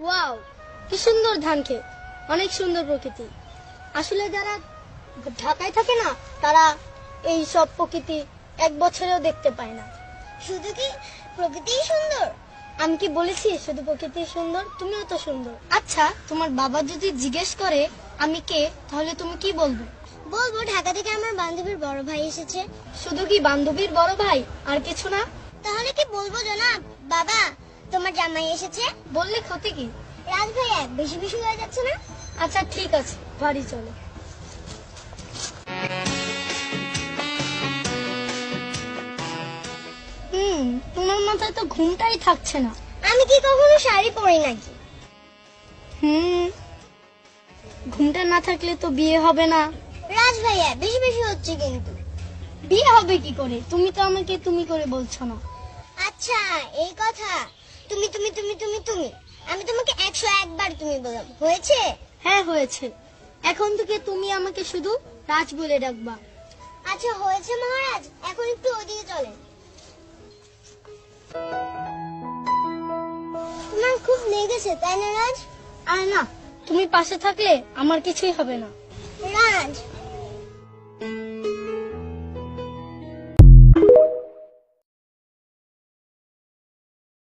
Wow, কি সুন্দর ধান ক্ষেত, অনেক সুন্দর প্রকৃতি। আসলে যারা ঢাকায় থাকে না, তারা এই সব প্রকৃতি এক বছরেও দেখতে পায় না। শুধু কি প্রকৃতিই সুন্দর? আমি কি বলেছি শুধু প্রকৃতি সুন্দর? তুমিও তো সুন্দর। আচ্ছা, তোমার বাবা যদি জিজ্ঞেস করে আমি কে, তাহলে তুমি কি বলবে? বলবো ঢাকা থেকে আমার বান্ধবীর বড় ভাই এসেছে। শুধু কি বান্ধবীর বড় ভাই, আর কিছু না? তাহলে কি বলবো জনাব, বাবা তোমার জামাই এসেছে? বললে ক্ষতি কি? রাজ ভাইয়া বেশি বেশি হয়ে যাচ্ছে না? আচ্ছা ঠিক আছে, বাড়ি চলো। তোমার মাথায় তো ঘুমটাই থাকছে না। আমি কি কখনো শাড়ি পরি নাকি? ঘুমটা না থাকলে তো বিয়ে হবে না। রাজ ভাইয়া বেশি বেশি হচ্ছে কিন্তু। বিয়ে হবে কি করে? তুমি তো আমাকে তুমি করে বলছো না। আচ্ছা এই কথা, তুমি তুমি তুমি তুমি তুমি আমি তোমাকে 101 বার তুমি বললাম, হয়েছে? হ্যাঁ হয়েছে। এখন থেকে তুমি আমাকে শুধু রাজ বলে ডাকবা। আচ্ছা হয়েছে মহারাজ, এখন একটু ওদিকে চলেন। তোমার খুব লেগেছে তাই না রাজ? আর না, তুমি পাশে থাকলে আমার কিছুই হবে না।